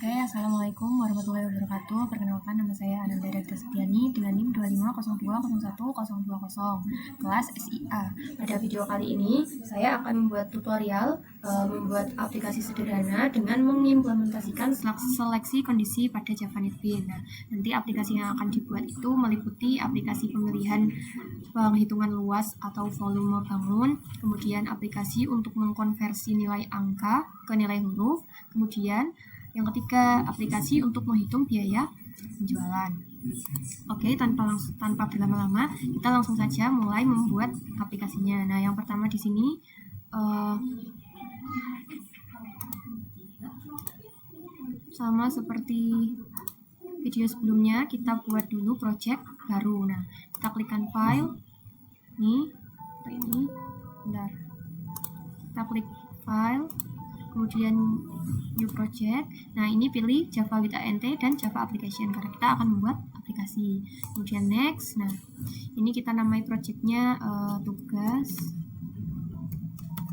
Oke, Assalamualaikum warahmatullahi wabarakatuh. Perkenalkan, nama saya Ananda Dagda Setiani dengan NIM 250201020, kelas SIA. Pada video kali ini, saya akan membuat tutorial membuat aplikasi sederhana dengan mengimplementasikan seleksi kondisi pada Java NetBeans. Nah, nanti aplikasi yang akan dibuat itu meliputi aplikasi pemilihan penghitungan luas atau volume bangun, kemudian aplikasi untuk mengkonversi nilai angka ke nilai huruf, kemudian yang ketiga, aplikasi untuk menghitung biaya penjualan. Oke, tanpa berlama-lama, kita langsung saja mulai membuat aplikasinya. Nah, yang pertama di sini sama seperti video sebelumnya, kita buat dulu project baru. Nah, kita klikkan file, ini, bentar. Kita klik file, kemudian new project. Nah, ini pilih Java with ANT dan Java application karena kita akan membuat aplikasi. Kemudian next. Nah, ini kita namai projectnya tugas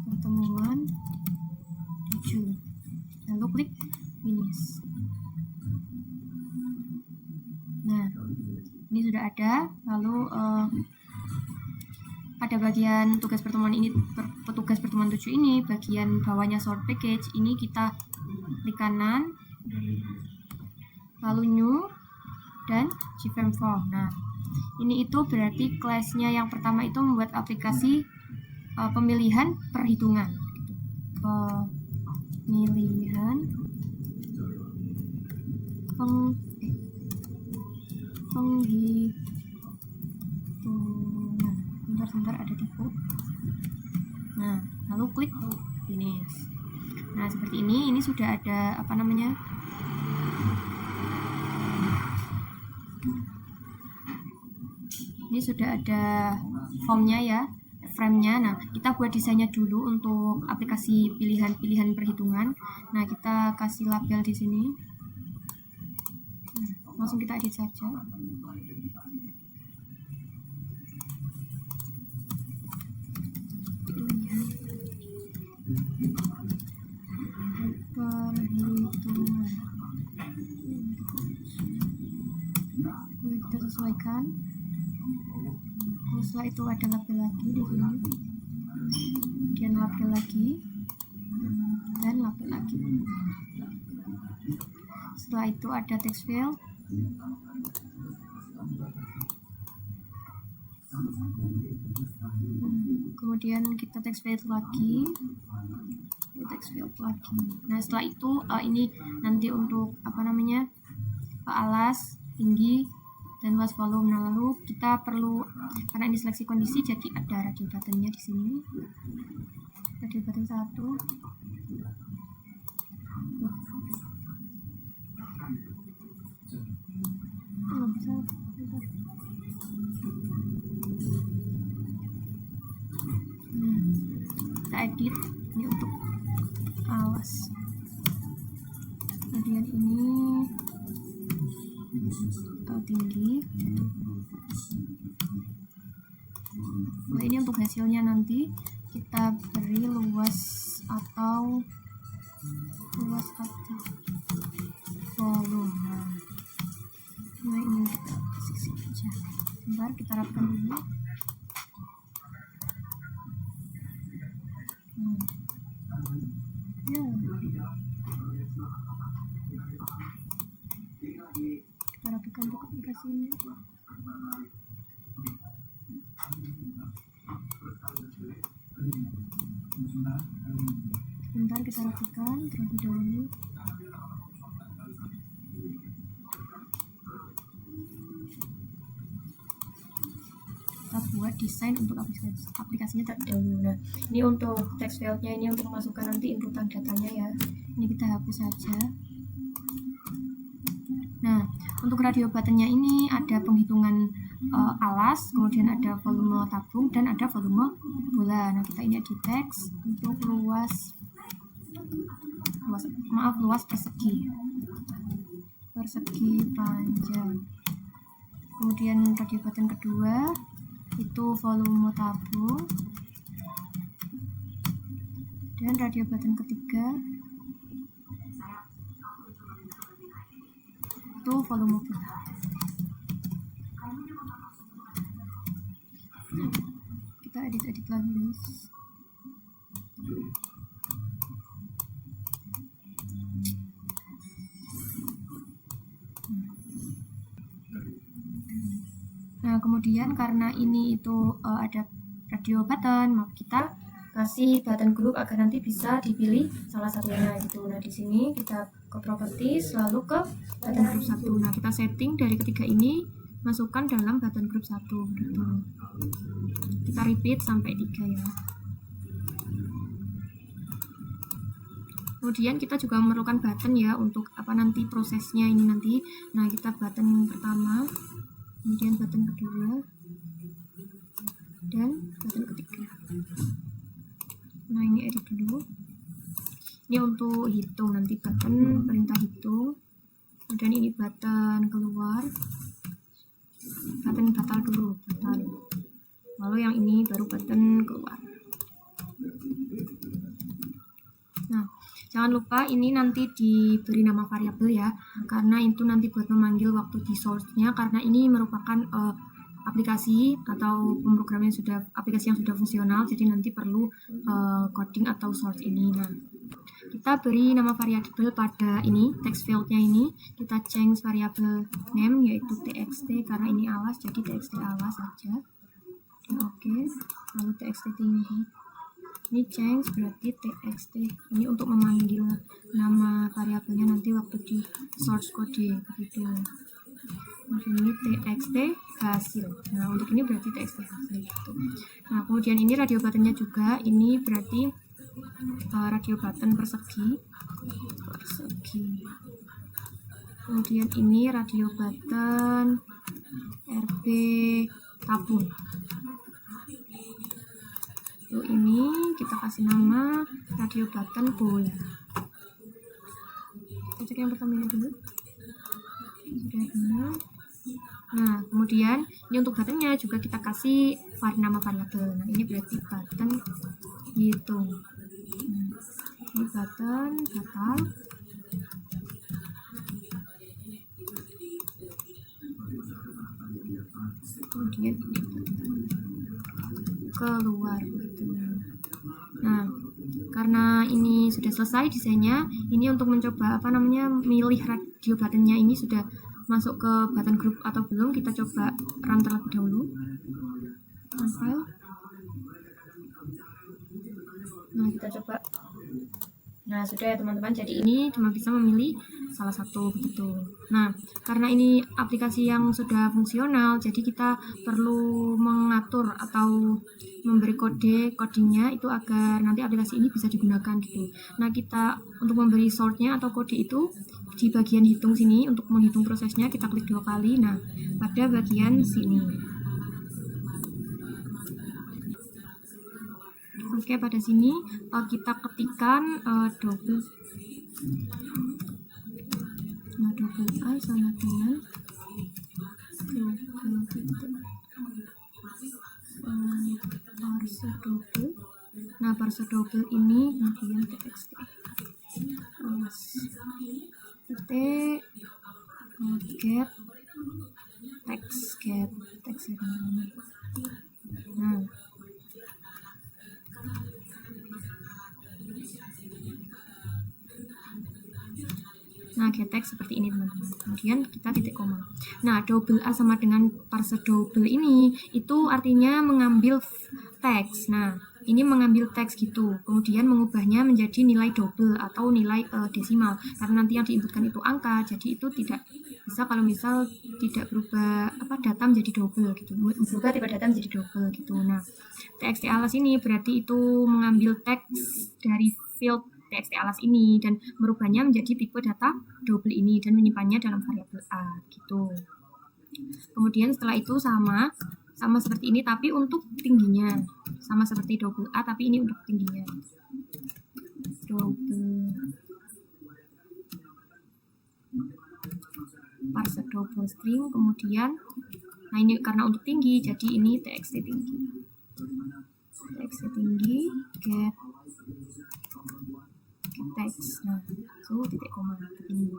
pertemuan 7. Lalu klik finish. Nah, ini sudah ada. Lalu pada bagian tugas pertemuan ini, tugas pertemuan 7 ini, bagian bawahnya sort package, ini kita klik kanan, lalu new, dan gframe form. Nah, ini itu berarti kelasnya yang pertama itu membuat aplikasi pemilihan perhitungan. Pemilihan penghitungan. Sebentar ada tipu. Nah, lalu klik finish. Nah, seperti ini sudah ada ini sudah ada formnya ya, frame-nya. Nah, kita buat desainnya dulu untuk aplikasi pilihan perhitungan. Nah, kita kasih label di sini. Langsung kita edit saja. Perhitungan. Kita sesuaikan. Setelah itu ada label lagi di sini, kemudian label lagi, dan label lagi. Setelah itu ada text field. Kemudian kita text field lagi. Nah, setelah itu ini nanti untuk alas, tinggi, dan luas volume. Nah, lalu kita perlu, karena ini seleksi kondisi, jadi ada radio buttonnya di sini. Radio button 1. Bisa. Nah, kita edit ini untuk alas. Kemudian ini tinggi. Nah, ini untuk hasilnya nanti kita beri luas atau volume. Nah, ini kita kasih saja. Bentar, kita rapkan dulu. Kita rapikan untuk aplikasi ini. Bentar, kita rapikan terlebih dahulu. Kita buat desain untuk aplikasinya terlebih dahulu. Nah, ini untuk text fieldnya, ini untuk masukkan nanti inputan datanya ya. Ini kita hapus saja. Nah, untuk radio buttonnya ini ada penghitungan alas, kemudian ada volume tabung, dan ada volume bola. Nah, kita ini di teks untuk luas persegi panjang. Kemudian radio button kedua itu volume tabung, dan radio button ketiga yaitu volume mobil. Kita edit lagi guys. Nah kemudian karena ini itu ada radio button, maka kita kasih button group agar nanti bisa dipilih salah satunya gitu. Nah di sini kita ke properties lalu ke button group 1. Nah kita setting dari ketiga ini masukkan dalam button group 1 gitu. Kita repeat sampai 3 ya. Kemudian kita juga memerlukan button ya untuk apa nanti prosesnya ini nanti. Nah kita button pertama, kemudian button kedua, dan button ketiga. Nah ini edit dulu. Ini untuk hitung nanti button perintah hitung. Kemudian ini button keluar, button batal dulu, batal. Lalu yang ini baru button keluar. Nah jangan lupa ini nanti diberi nama variabel ya, karena itu nanti buat memanggil waktu di source-nya, karena ini merupakan aplikasi atau pemrograman yang sudah fungsional, jadi nanti perlu coding atau source ini. Nah kita beri nama variabel pada ini text field-nya ini, kita change variabel name yaitu txt, karena ini alas jadi txt alas saja. Oke, lalu txt tinggi. Ini change berarti txt, ini untuk memanggil nama variabelnya nanti waktu di source code begitu. Kemudian ini txt hasil. Nah untuk ini berarti txt hasil gitu. Nah kemudian ini radio buttonnya juga, ini berarti radio button persegi. Kemudian ini radio button RB tabung. Lalu ini kita kasih nama radio button bola. Kita cek yang pertama dulu. Sudah benar. Nah kemudian ini untuk buttonnya juga kita kasih nama variabel. Nah ini berarti button hitung. Nah, ini button batal. Kemudian ini keluar gitu. Nah karena ini sudah selesai desainnya, ini untuk mencoba milih radio buttonnya ini sudah masuk ke button group atau belum, kita coba run terlebih dahulu. File. Nah kita coba. Nah sudah ya teman-teman, jadi ini cuma bisa memilih salah satu begitu. Nah karena ini aplikasi yang sudah fungsional, jadi kita perlu mengatur atau memberi codingnya itu agar nanti aplikasi ini bisa digunakan gitu. Nah kita untuk memberi sortnya atau kode itu di bagian hitung sini, untuk menghitung prosesnya kita klik 2 kali. Nah pada bagian sini. Oke, pada sini kita ketikkan double A sama dengan parse double. Nah parse double ini kemudian txt alas get text ini. Nah get text seperti ini teman-teman. Kemudian kita titik koma. Nah double A sama dengan parse double ini itu artinya mengambil teks. Nah ini mengambil teks gitu, kemudian mengubahnya menjadi nilai double atau nilai desimal, karena nanti yang diinputkan itu angka, jadi itu tidak bisa kalau misal tidak berubah data menjadi double gitu, berubah tipe data menjadi double gitu. Nah txt alas ini berarti itu mengambil teks dari field txt alas ini dan merubahnya menjadi tipe data double ini dan menyimpannya dalam variabel A gitu. Kemudian setelah itu sama seperti ini, tapi untuk tingginya sama seperti double A, tapi ini untuk tingginya double parse double string. Kemudian nah ini karena untuk tinggi, jadi ini txt tinggi get text. Nah satu titik koma ini.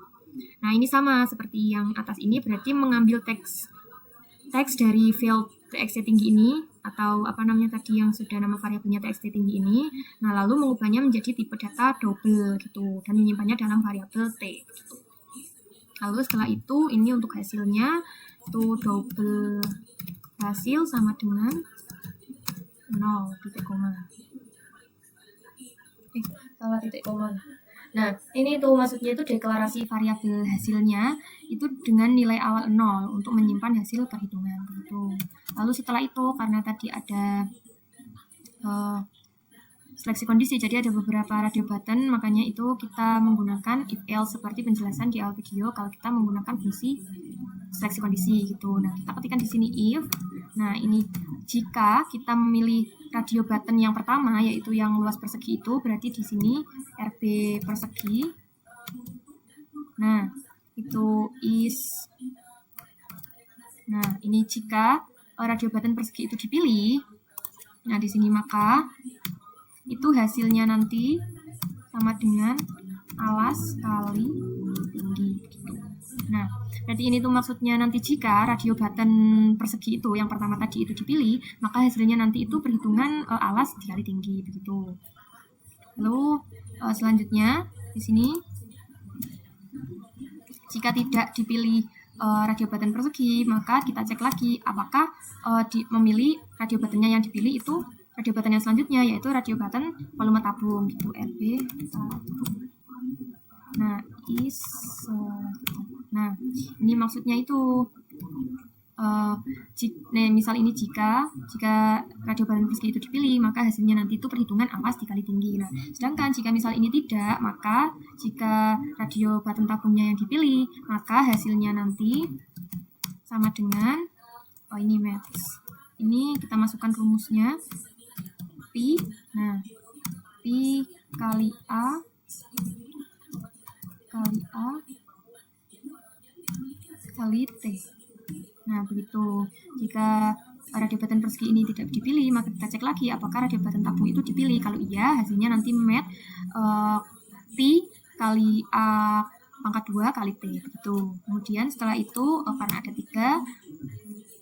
Nah, ini sama seperti yang atas ini, berarti mengambil teks dari field txt tinggi ini, atau apa namanya tadi yang sudah nama variabelnya txt tinggi ini, nah lalu mengubahnya menjadi tipe data double gitu, dan menyimpannya dalam variabel t gitu. Lalu setelah itu ini untuk hasilnya itu double hasil sama dengan 0 titik koma. Salah titik koma. Nah, ini tuh maksudnya itu deklarasi variabel hasilnya itu dengan nilai awal 0 untuk menyimpan hasil perhitungan gitu. Lalu setelah itu karena tadi ada seleksi kondisi, jadi ada beberapa radio button, makanya itu kita menggunakan if else seperti penjelasan di awal video kalau kita menggunakan fungsi seleksi kondisi gitu. Nah, kita ketikkan di sini if. Nah, ini jika kita memilih radio button yang pertama yaitu yang luas persegi itu, berarti di sini RB persegi. Nah, itu is. Nah, ini jika radio button persegi itu dipilih. Nah, di sini maka itu hasilnya nanti sama dengan alas kali tinggi gitu. Nah, berarti ini tuh maksudnya nanti jika radio button persegi itu yang pertama tadi itu dipilih, maka hasilnya nanti itu perhitungan alas dikali tinggi begitu. Lalu selanjutnya di sini jika tidak dipilih radio button persegi, maka kita cek lagi apakah memilih radio buttonnya yang dipilih itu radio button yang selanjutnya yaitu radio button volume tabung gitu, RB 1. Nah, is nah, ini maksudnya itu misal ini jika radio button persegi itu dipilih, maka hasilnya nanti itu perhitungan alas dikali tinggi. Nah, sedangkan jika misal ini tidak, maka jika radio button tabungnya yang dipilih, maka hasilnya nanti sama dengan ini math. Ini kita masukkan rumusnya Pi. Nah, Pi kali A kali T. Nah, begitu. Jika radio button persegi ini tidak dipilih, maka kita cek lagi apakah radio button tabung itu dipilih. Kalau iya, hasilnya nanti math Pi kali A pangkat 2 kali T. Begitu. Kemudian setelah itu, karena ada 3,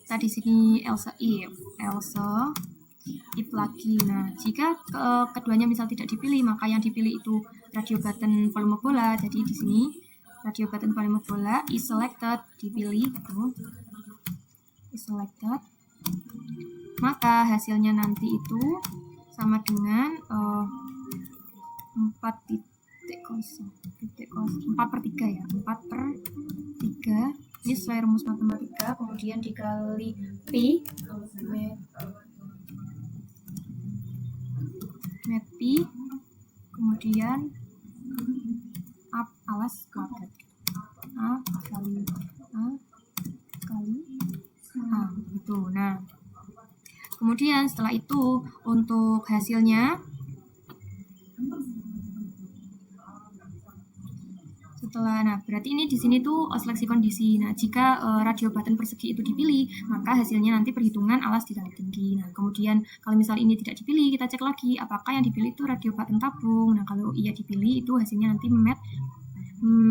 kita di sini else if lagi. Nah, jika keduanya misal tidak dipilih, maka yang dipilih itu radio button volume bola. Jadi di sini radio button volume bola is selected, dipilih gitu. Is selected. Maka hasilnya nanti itu sama dengan 4/3 ya. 4/3 ini sesuai rumus matematika, kemudian dikali Pi met Pi, kemudian alas kuadrat A kali A gitu. Nah, kemudian setelah itu untuk hasilnya nah berarti ini di sini tuh seleksi kondisi. Nah, jika radio button persegi itu dipilih, maka hasilnya nanti perhitungan alas dikali tinggi. Nah, kemudian kalau misal ini tidak dipilih, kita cek lagi apakah yang dipilih itu radio button tabung. Nah, kalau iya dipilih, itu hasilnya nanti math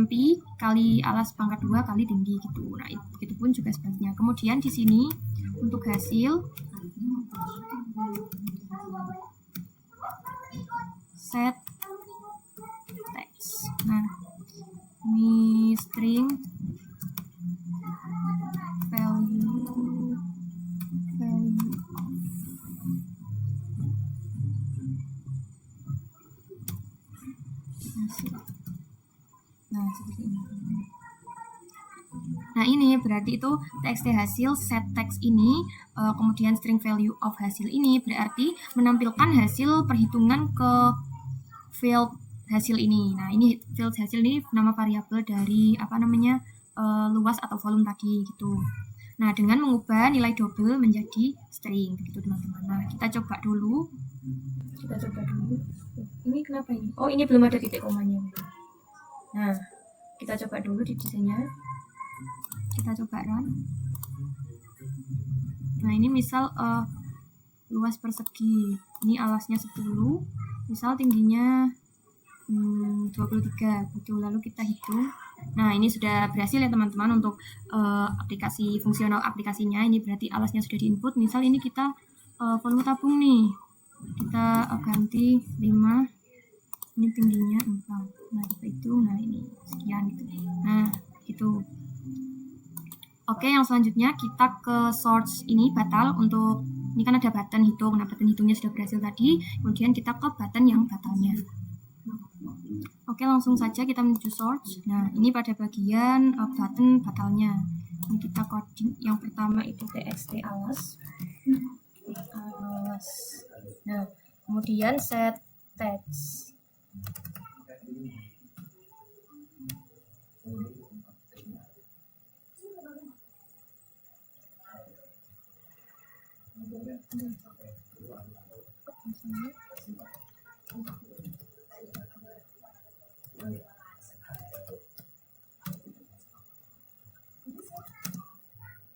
Pi kali alas pangkat 2 kali tinggi gitu. Nah, itu pun juga sebaliknya. Kemudian di sini untuk hasil set text. Nah, ini string value hasil. Nah, seperti ini. Nah, ini berarti itu txt hasil set text ini, kemudian string value of hasil ini berarti menampilkan hasil perhitungan ke field hasil ini. Nah, ini field hasil ini nama variabel dari luas atau volume tadi gitu. Nah, dengan mengubah nilai double menjadi string begitu teman-teman. Nah, kita coba dulu. Ini kenapa ini? Oh, ini belum ada titik komanya. Nah, kita coba dulu di desainnya. Kita coba run. Nah, ini misal luas persegi. Ini alasnya 10. Misal tingginya 23 gitu. Lalu kita hitung. Nah, ini sudah berhasil ya teman-teman untuk aplikasi fungsional aplikasinya. Ini berarti alasnya sudah diinput. Misal ini kita volume tabung nih. Kita ganti 5. Ini tingginya 4. Nah, kita hitung. Nah, ini sekian gitu. Nah, itu. Oke, yang selanjutnya kita ke source ini batal untuk ini kan ada button hitung. Nah, button hitungnya sudah berhasil tadi. Kemudian kita ke button yang batalnya. Oke, langsung saja kita menuju source. Nah, ini pada bagian button batalnya. Ini kita coding yang pertama itu txt alas. Nah, kemudian set text.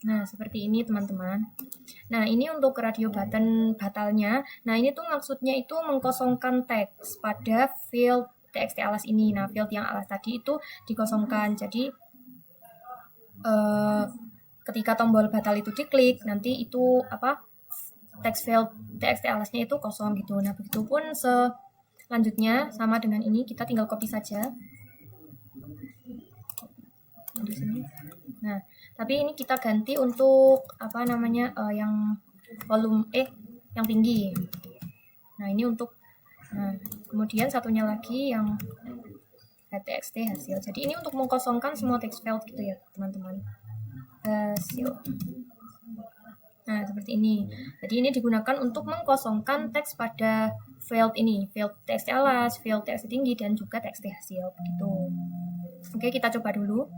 Nah, seperti ini teman-teman. Nah, ini untuk radio button batalnya. Nah, ini tuh maksudnya itu mengkosongkan teks pada field txt alas ini. Nah, field yang alas tadi itu dikosongkan. Jadi, ketika tombol batal itu diklik, nanti itu text field txt alasnya itu kosong gitu. Nah, begitupun selanjutnya sama dengan ini, kita tinggal copy saja. Di sini. Nah, tapi ini kita ganti untuk yang volume yang tinggi. Nah, ini untuk kemudian satunya lagi yang txt hasil. Jadi ini untuk mengkosongkan semua text field gitu ya, teman-teman. Hasil. Nah, seperti ini. Jadi ini digunakan untuk mengkosongkan teks pada field ini, field txt alas, field txt tinggi, dan juga txt hasil begitu. Oke, kita coba dulu.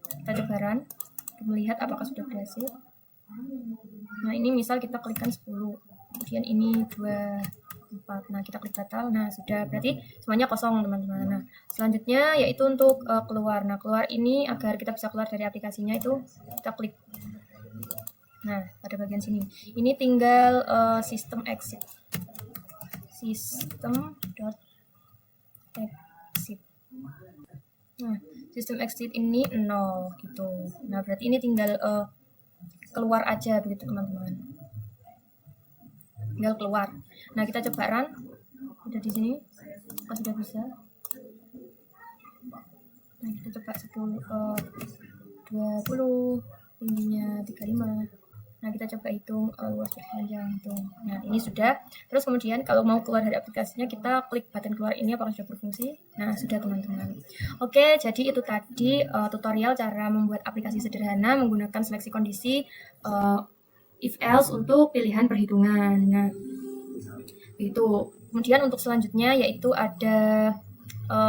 Kita coba run untuk melihat apakah sudah berhasil. Nah, ini misal kita klikkan 10. Kemudian ini 2, 4. Nah, kita klik batal. Nah, sudah berarti semuanya kosong, teman-teman. Nah, selanjutnya yaitu untuk keluar. Nah, keluar ini agar kita bisa keluar dari aplikasinya itu kita klik. Nah, pada bagian sini. Ini tinggal system exit. System.exit. Nah, sistem exit ini 0 gitu. Nah, berarti ini tinggal keluar aja begitu, teman-teman. Tinggal keluar. Nah, kita coba run. Udah di sini. Apa sudah bisa? Nah, kita coba 20, tingginya 35. Nah, kita coba hitung luas panjang itu. Nah, ini sudah. Terus kemudian kalau mau keluar dari aplikasinya, kita klik button keluar ini apakah sudah berfungsi. Nah, sudah, teman-teman. Oke, jadi itu tadi tutorial cara membuat aplikasi sederhana menggunakan seleksi kondisi if else untuk pilihan perhitungan. Nah, itu. Kemudian untuk selanjutnya yaitu ada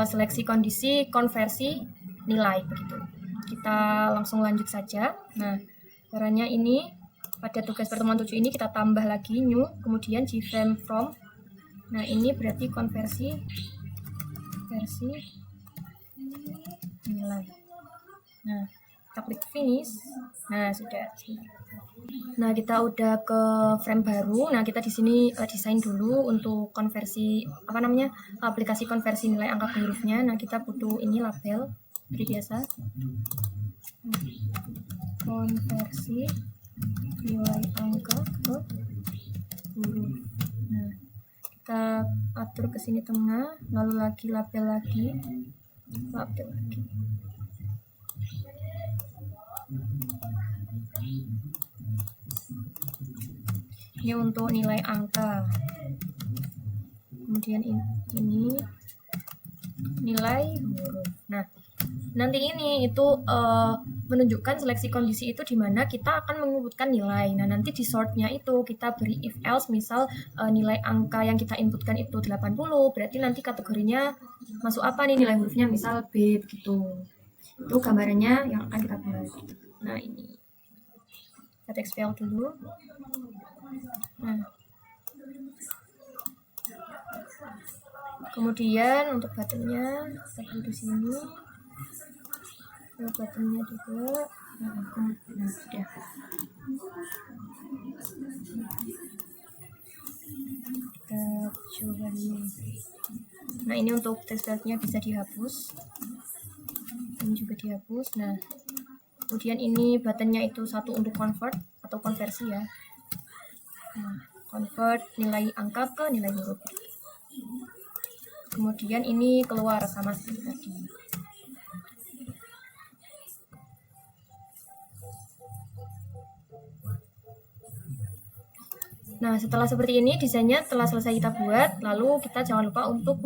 seleksi kondisi konversi nilai begitu. Kita langsung lanjut saja. Nah, caranya ini pada tugas pertemuan 7 ini kita tambah lagi new, kemudian gframe from. Nah, ini berarti konversi nilai. Nah, kita klik finish. Nah, sudah. Nah, kita udah ke frame baru. Nah, kita di sini desain dulu untuk konversi aplikasi konversi nilai angka ke hurufnya. Nah, kita butuh ini label seperti biasa. Konversi nilai angka ke huruf. Nah, kita atur ke sini tengah, lalu lagi label lagi. Ini untuk nilai angka. Kemudian ini nilai huruf. Nah, nanti ini itu menunjukkan seleksi kondisi itu di mana kita akan menginputkan nilai. Nah, nanti di sortnya itu kita beri if else, misal nilai angka yang kita inputkan itu 80, berarti nanti kategorinya masuk apa nih nilai hurufnya, misal B begitu. Itu gambarannya yang akan kita buat. Nah, ini kita text field dulu. Nah, kemudian untuk buttonnya kita perlu di sini. Buttonnya juga. Nah, sudah. Kita coba dulu. Nah, ini untuk text fieldnya bisa dihapus, ini juga dihapus. Nah, kemudian ini buttonnya itu satu untuk convert atau konversi ya. Nah, convert nilai angka ke nilai huruf. Kemudian ini keluar sama seperti tadi. Nah, setelah seperti ini desainnya telah selesai kita buat, lalu kita jangan lupa untuk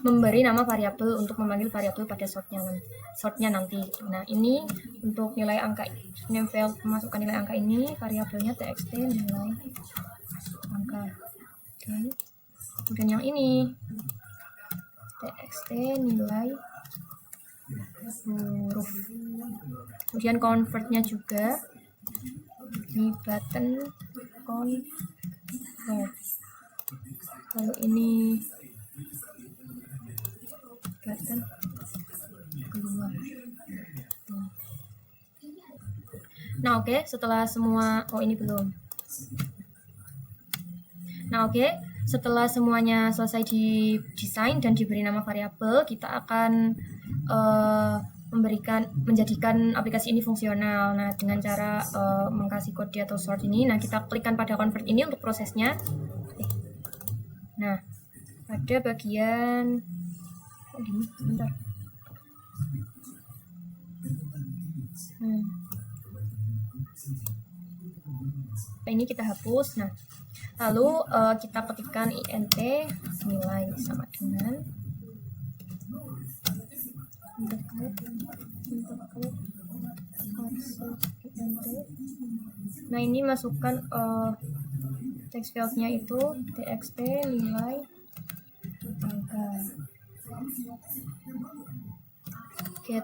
memberi nama variabel untuk memanggil variabel pada sortnya nanti. Nah, ini untuk nilai angka name field memasukkan nilai angka ini, variabelnya txt nilai angka. Oke. Kemudian yang ini txt nilai huruf. Kemudian convertnya juga ini button convert. Lalu ini button keluar. Nah, oke, setelah semua ini belum. Nah, oke, setelah semuanya selesai di desain dan diberi nama variabel, kita akan menjadikan aplikasi ini fungsional. Nah, dengan cara mengkasih kode atau sort ini, nah kita klikkan pada convert ini untuk prosesnya. Nah, pada bagian bentar. Ini kita hapus. Nah, lalu kita ketikkan int nilai sama dengan nah, ini masukkan text fieldnya itu txt nilai angka get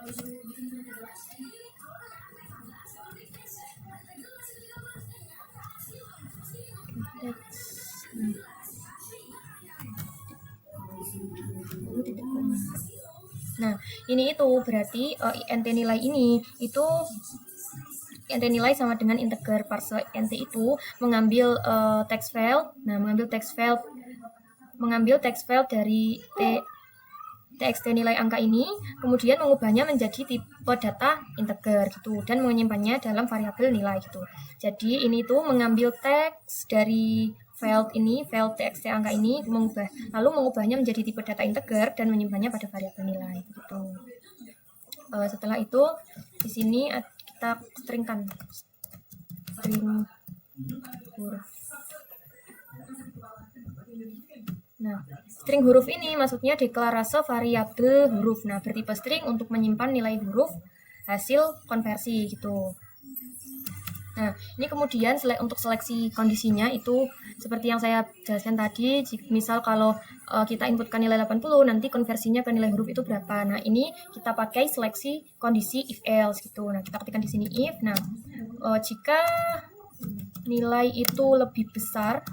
Nah, ini itu berarti int nilai ini itu int nilai sama dengan integer. Parse int itu mengambil text file. Nah, mengambil text file dari txt nilai angka ini, kemudian mengubahnya menjadi tipe data integer gitu dan menyimpannya dalam variabel nilai gitu. Jadi ini tuh mengambil teks dari file txt angka ini, lalu mengubahnya menjadi tipe data integer dan menyimpannya pada variabel nilai gitu. Setelah itu di sini kita stringkan string huruf. Nah, string huruf ini maksudnya deklarase variabel huruf. Nah, bertipe string untuk menyimpan nilai huruf hasil konversi gitu. Nah, ini kemudian untuk seleksi kondisinya itu seperti yang saya jelaskan tadi, misal kalau kita inputkan nilai 80, nanti konversinya ke nilai huruf itu berapa. Nah, ini kita pakai seleksi kondisi if else gitu. Nah, kita ketikkan di sini if. Nah, jika nilai itu lebih besar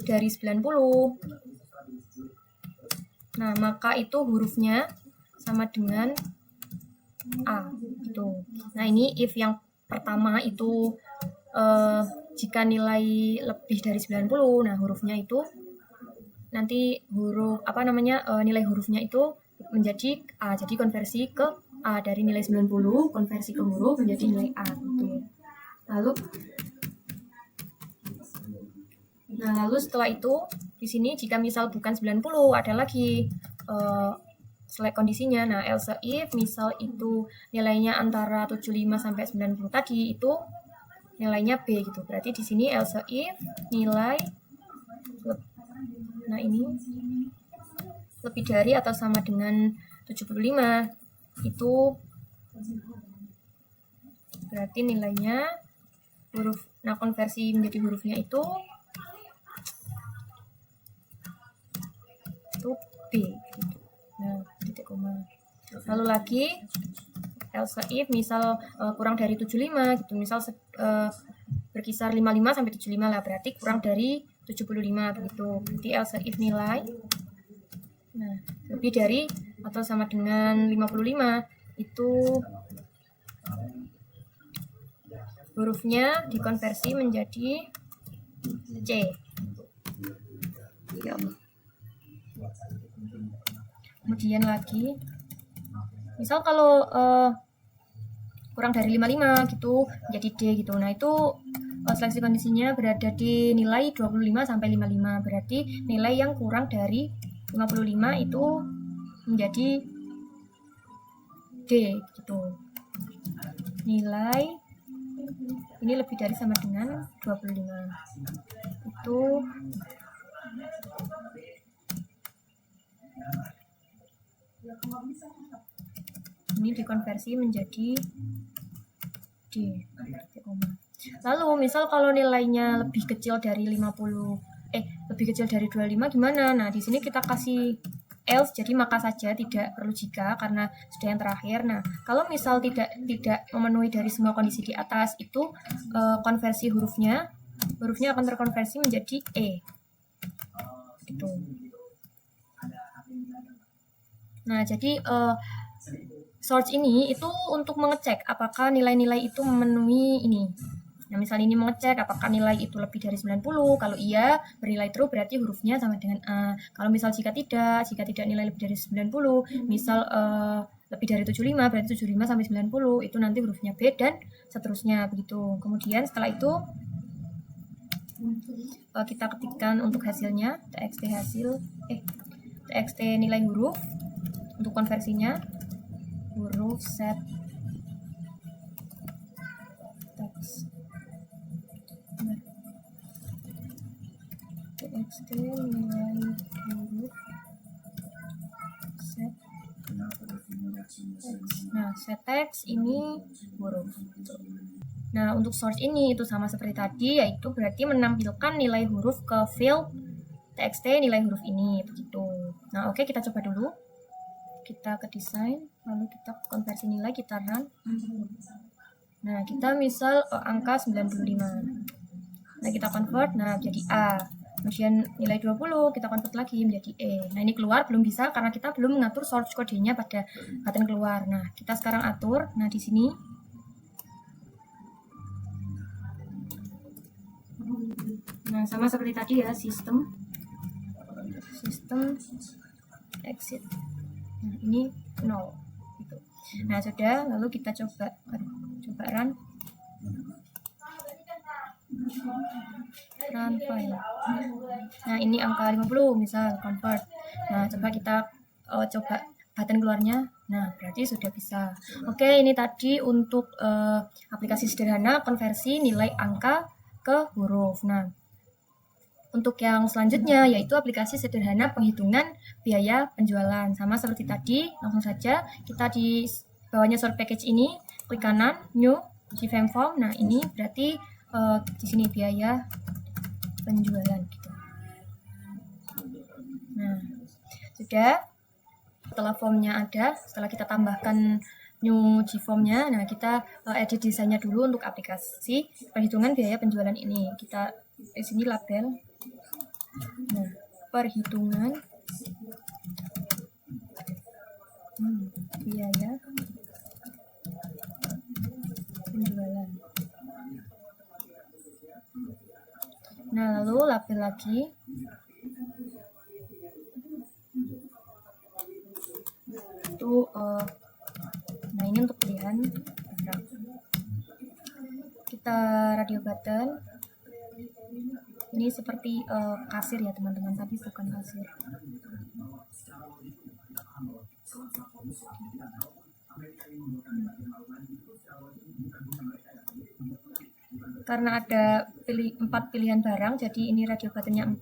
dari 90, nah, maka itu hurufnya sama dengan A gitu. Nah, ini if yang pertama itu jika nilai lebih dari 90, nah hurufnya itu nanti nilai hurufnya itu menjadi A. Jadi konversi ke A dari nilai 90, konversi ke huruf menjadi nilai A gitu. Lalu setelah itu di sini jika misal bukan 90 ada lagi select kondisinya. Nah, else if misal itu nilainya antara 75 sampai 90 tadi itu nilainya B gitu. Berarti di sini else if nilai ini lebih dari atau sama dengan 75 itu berarti nilainya huruf. Nah, konversi menjadi hurufnya itu B gitu. Nah, titik koma. Lalu lagi else if misal kurang dari 75 gitu. Misal berkisar 55 sampai 75 lah, berarti kurang dari 75 begitu. Berarti else if nilai lebih dari atau sama dengan 55 itu hurufnya dikonversi menjadi C. Ya. Kemudian lagi, misal kalau kurang dari 55 gitu menjadi D gitu. Nah, itu seleksi kondisinya berada di nilai 25 sampai 55. Berarti nilai yang kurang dari 55 itu menjadi D gitu. Nilai ini lebih dari sama dengan 25. Itu ini dikonversi menjadi D. Lalu misal kalau nilainya lebih kecil dari 50, lebih kecil dari 25 gimana? Nah, di sini kita kasih else, jadi maka saja, tidak perlu jika karena sudah yang terakhir. Nah, kalau misal tidak memenuhi dari semua kondisi di atas, itu konversi hurufnya akan terkonversi menjadi E. Gitu. Nah, jadi search ini itu untuk mengecek apakah nilai-nilai itu memenuhi ini. Nah, misalnya ini mengecek apakah nilai itu lebih dari 90. Kalau iya, bernilai true berarti hurufnya sama dengan A. Kalau misal jika tidak nilai lebih dari 90, misal lebih dari 75 berarti 75 sampai 90 itu nanti hurufnya B dan seterusnya begitu. Kemudian setelah itu kita ketikkan untuk hasilnya txt nilai huruf untuk konversinya, huruf set text txt nilai huruf set text. Nah, set text ini huruf. Nah, untuk source ini itu sama seperti tadi, yaitu berarti menampilkan nilai huruf ke field txt nilai huruf ini begitu. Nah, oke, kita coba dulu. Kita ke desain, lalu kita konversi nilai, kita run. Nah, kita misal angka 95. Nah, kita convert, nah jadi A. Kemudian nilai 20 kita convert lagi menjadi E. Nah, ini keluar belum bisa karena kita belum mengatur source kodenya pada button keluar. Nah, kita sekarang atur. Nah, di sini nah sama seperti tadi ya, sistem exit. Nah, ini 0 gitu. Nah, sudah, lalu kita coba run file. Nah, ini angka 50 misal convert. Nah, coba kita coba button keluarnya. Nah, berarti sudah bisa. Oke, ini tadi untuk aplikasi sederhana konversi nilai angka ke huruf. Nah, untuk yang selanjutnya yaitu aplikasi sederhana penghitungan biaya penjualan. Sama seperti tadi, langsung saja kita di bawahnya sort package ini klik kanan new GFM form. Nah, ini berarti di sini biaya penjualan gitu. Nah, sudah. Setelah formnya ada, setelah kita tambahkan new GForm-nya, nah kita edit desainnya dulu untuk aplikasi perhitungan biaya penjualan ini. Kita di sini label. Nah, perhitungan biaya penjualan. Nah, lalu label lagi. Itu nah, ini untuk pilihan. Kita radio button. Ini seperti kasir ya teman-teman, tapi bukan kasir. Karena ada 4 pilihan barang, jadi ini radio buttonnya 4.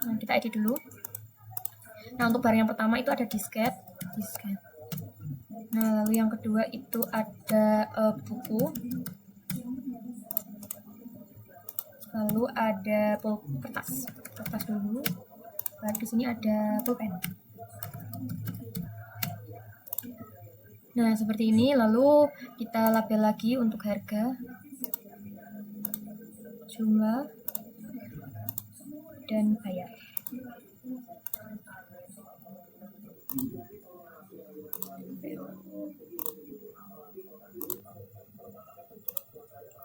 Nah, kita edit dulu. Nah, untuk barang yang pertama itu ada disket. Nah, lalu yang kedua itu ada buku. Lalu ada kertas dulu. Lalu di sini ada pulpen. Nah, seperti ini. Lalu kita label lagi untuk harga, jumlah, dan bayar.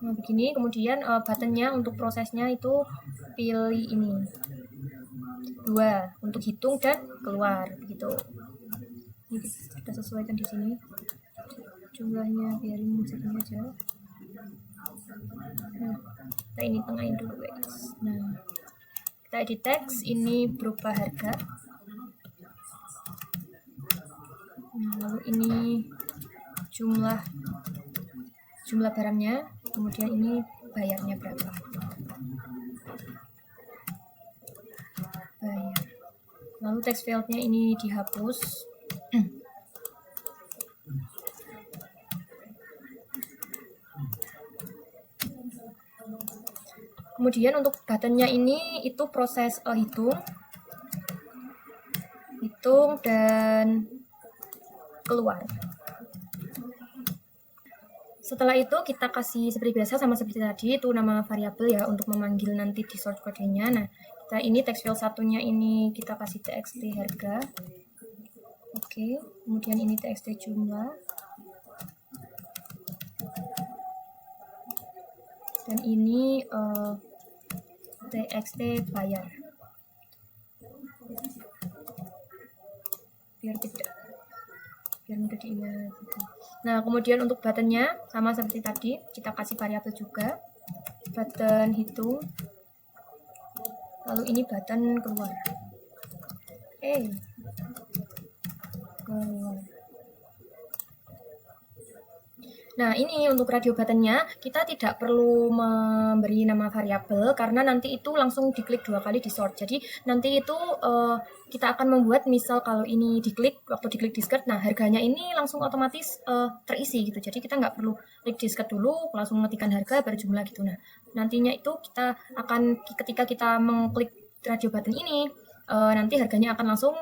Nah, begini. Kemudian buttonnya untuk prosesnya itu pilih ini, 2 untuk hitung dan keluar begitu. Ini kita sesuaikan di sini jumlahnya, biarin segini aja. Nah, kita ini tengahin dulu guys. Nah, kita edit teks, ini berupa harga. Nah, lalu ini jumlah barangnya, kemudian ini bayarnya berapa. Bayar. Lalu text fieldnya ini dihapus. Kemudian untuk buttonnya ini itu proses hitung dan keluar. Setelah itu kita kasih seperti biasa sama seperti tadi, itu nama variabel ya untuk memanggil nanti di source code-nya. Nah, kita ini text field satunya ini kita kasih txt harga. Oke, kemudian ini txt jumlah. Dan ini txt bayar. Biar mudah diingat. Nah, kemudian untuk buttonnya sama seperti tadi, kita kasih variabel juga, button hitung, lalu ini button keluar. Keluar. Nah, ini untuk radio buttonnya kita tidak perlu memberi nama variabel karena nanti itu langsung diklik 2 kali di sort. Jadi nanti itu kita akan membuat, misal kalau ini diklik, waktu diklik diskret, nah harganya ini langsung otomatis terisi gitu. Jadi kita nggak perlu klik diskret dulu, langsung mengetikkan harga baru jumlah gitu. Nah, nantinya itu kita akan, ketika kita mengklik radio button ini, nanti harganya akan langsung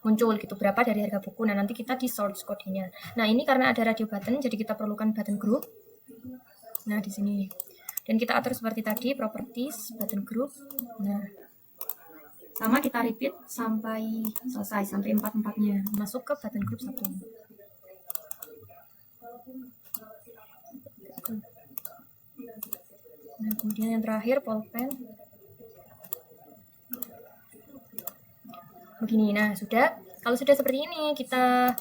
muncul gitu, berapa dari harga buku. Nah, nanti kita di source code-nya. Nah, ini karena ada radio button, jadi kita perlukan button group. Nah, di sini. Dan kita atur seperti tadi, properties, button group. Nah, sama kita repeat sampai selesai, sampai 4-4-nya. Masuk ke button group 1. Nah, kemudian yang terakhir, pulpen. Begini. Nah, kalau sudah seperti ini, kita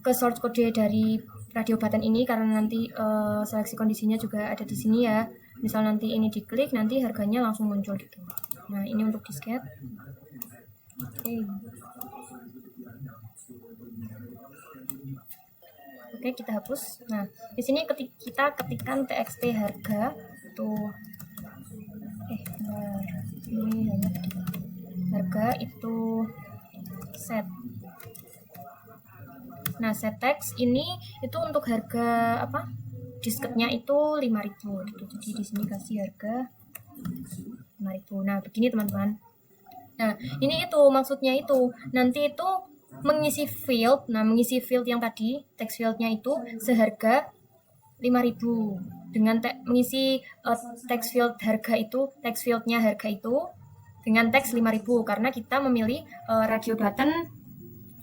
ke source code dari radio button ini, karena nanti seleksi kondisinya juga ada di sini ya. Misal nanti ini diklik, nanti harganya langsung muncul gitu. Nah, ini untuk disket. Oke, kita hapus. Nah, di sini kita ketikkan txt harga tuh. Ini hanya harga itu set. Nah, set text ini itu untuk harga apa? Disketnya itu 5.000 gitu. Jadi di sini kasih harga 5.000. Nah, begini teman-teman. Nah, ini itu maksudnya itu nanti itu mengisi field. Nah, mengisi field yang tadi, text fieldnya itu seharga 5.000 dengan mengisi text field harga itu, text fieldnya harga itu dengan teks 5.000 karena kita memilih radio button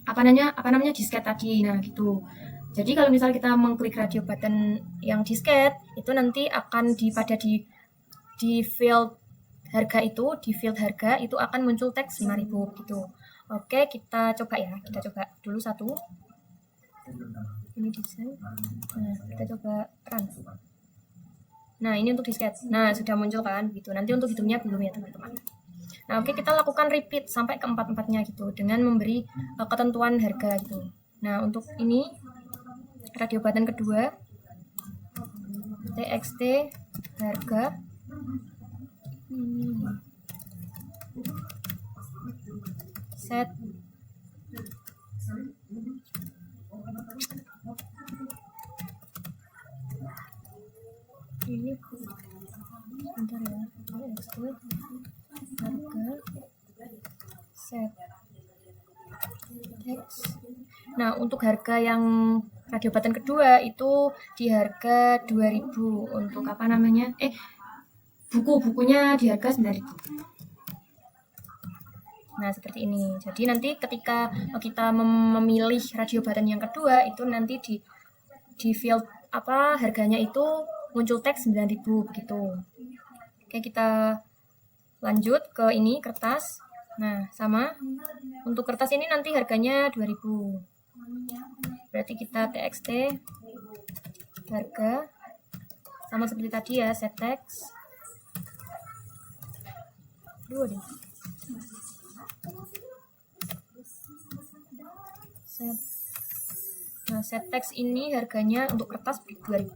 apa namanya disket tadi. Nah, gitu. Jadi kalau misal kita mengklik radio button yang disket, itu nanti akan di field harga itu, di field harga itu akan muncul teks 5.000 gitu. Oke, kita coba ya. Kita coba dulu satu. Ini desain. Nah, kita coba run. Nah, ini untuk disket. Nah, sudah muncul kan gitu. Nanti untuk hitungnya belum ya, teman-teman. Nah, oke, kita lakukan repeat sampai ke 4-4-nya gitu dengan memberi ketentuan harga gitu. Nah, untuk ini radio button kedua txt harga set ini bentar ya, txt harga set text. Nah, untuk harga yang radio button kedua itu di harga 2.000 untuk apa namanya? Bukunya di harga 9.000. Nah, seperti ini. Jadi nanti ketika kita memilih radio button yang kedua itu nanti di field apa harganya itu muncul teks 9.000 begitu. Oke, kita lanjut ke ini kertas. Nah, sama untuk kertas ini nanti harganya 2000. Berarti kita txt harga sama seperti tadi ya, set text. Nah, set text ini harganya untuk kertas 2000.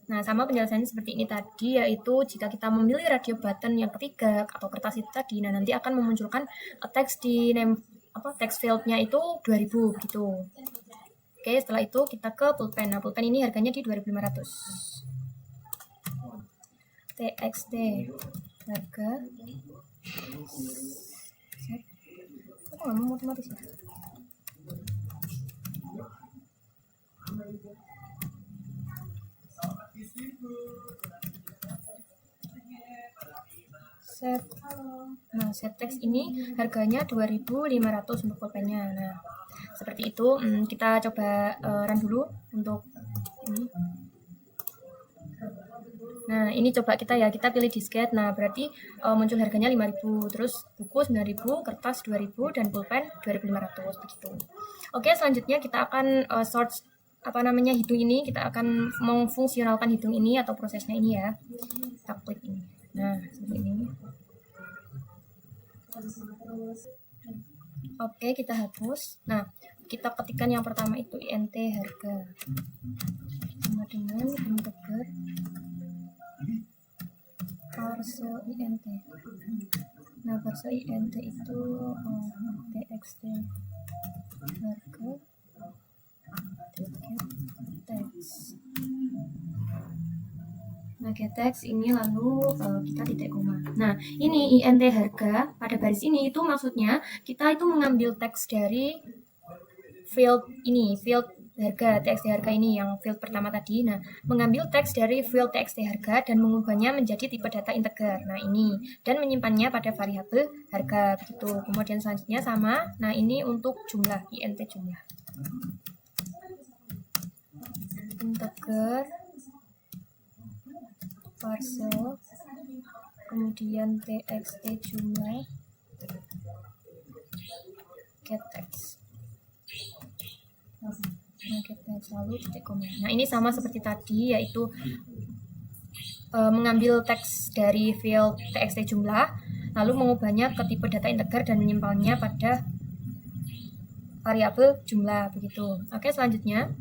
Nah, sama penjelasannya seperti ini tadi, yaitu jika kita memilih radio button yang ketiga atau kertas itu tadi, nah nanti akan memunculkan teks di name text field-nya itu 2000 gitu. Oke, setelah itu kita ke pulpen. Nah, pulpen ini harganya di 2500. txt harga. Aku nggak mau otomatis ya. Set text ini harganya 2500 untuk pulpennya. Nah, seperti itu. Kita coba run dulu untuk ini. Nah, ini coba kita pilih disket. Nah, berarti muncul harganya 5000, terus buku 9000, kertas 2000, dan pulpen 2500 begitu. Oke, selanjutnya kita akan sort hitung ini. Kita akan memfungsionalkan hitung ini atau prosesnya ini ya. Kita klik ini. Nah, seperti ini. Oke, kita hapus. Nah, kita ketikkan yang pertama itu int harga sama dengan integer parse int. Nah, parse int itu txt harga text. Nah, get text ini lalu kita titik koma. Nah, ini int harga pada baris ini itu maksudnya kita itu mengambil teks dari field ini, field harga, txt harga ini yang field pertama tadi. Nah, mengambil teks dari field txt harga dan mengubahnya menjadi tipe data integer. Nah, ini dan menyimpannya pada variabel harga begitu. Kemudian selanjutnya sama. Nah, ini untuk jumlah, int jumlah. Integer parse kemudian txt jumlah get text. Nah, get text lalu titik koma. Nah, ini sama seperti tadi, yaitu mengambil teks dari field txt jumlah lalu mengubahnya ke tipe data integer dan menyimpannya pada variabel jumlah begitu. Oke, selanjutnya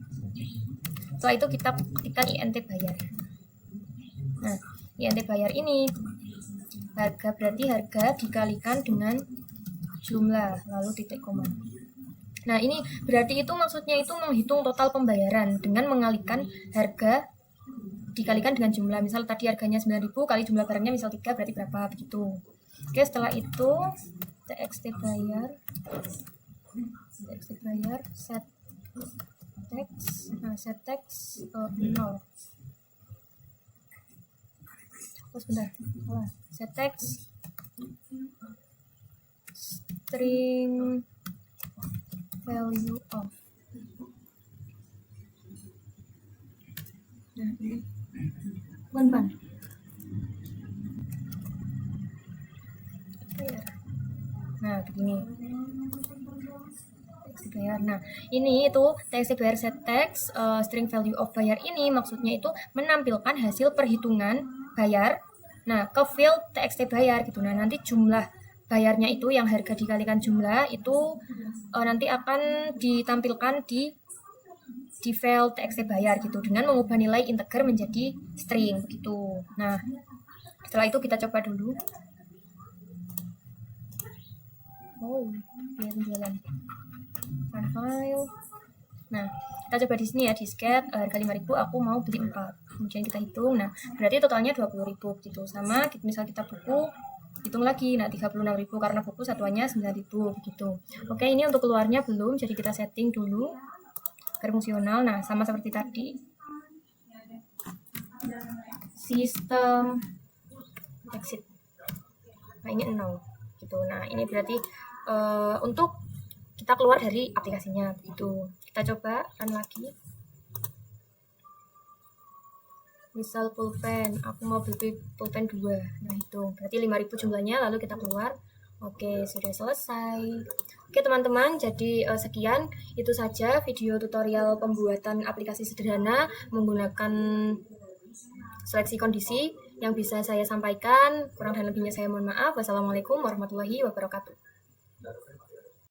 setelah itu kita ketikkan int bayar. Nah, int bayar ini harga berarti harga dikalikan dengan jumlah lalu titik koma. Nah, ini berarti itu maksudnya itu menghitung total pembayaran dengan mengalihkan harga dikalikan dengan jumlah. Misal tadi harganya 9000 kali jumlah barangnya misal 3 berarti berapa begitu. Oke, setelah itu txt bayar set text. Nah, set text 0. Sebentar. Set text string value of. Nah, ini ban. Nah, begini. Txt bayar. Nah, ini itu txt bayar set text string value of bayar ini maksudnya itu menampilkan hasil perhitungan bayar. Nah, ke field txt bayar gitu. Nah, nanti jumlah bayarnya itu yang harga dikalikan jumlah itu nanti akan ditampilkan di field txt bayar gitu dengan mengubah nilai integer menjadi string gitu. Nah, setelah itu kita coba dulu. Biar jalan. File. Nah, kita coba di sini ya, disket harga 5000 aku mau beli 4. Kemudian kita hitung. Nah, berarti totalnya 20.000 gitu. Sama misal kita buku hitung lagi. Nah, 36.000 karena buku satuannya 9.000 begitu. Oke, ini untuk keluarnya belum, jadi kita setting dulu agar fungsional. Nah, sama seperti tadi. Sistem exit. Nah, ini 0 gitu. Nah, ini berarti untuk kita keluar dari aplikasinya begitu. Kita coba run lagi. Misal pulpen, aku mau beli pulpen 2. Nah, itu berarti 5000 jumlahnya, lalu kita keluar. Oke, sudah selesai. Oke, teman-teman, jadi sekian itu saja video tutorial pembuatan aplikasi sederhana menggunakan seleksi kondisi yang bisa saya sampaikan. Kurang dan lebihnya saya mohon maaf. Wassalamualaikum warahmatullahi wabarakatuh.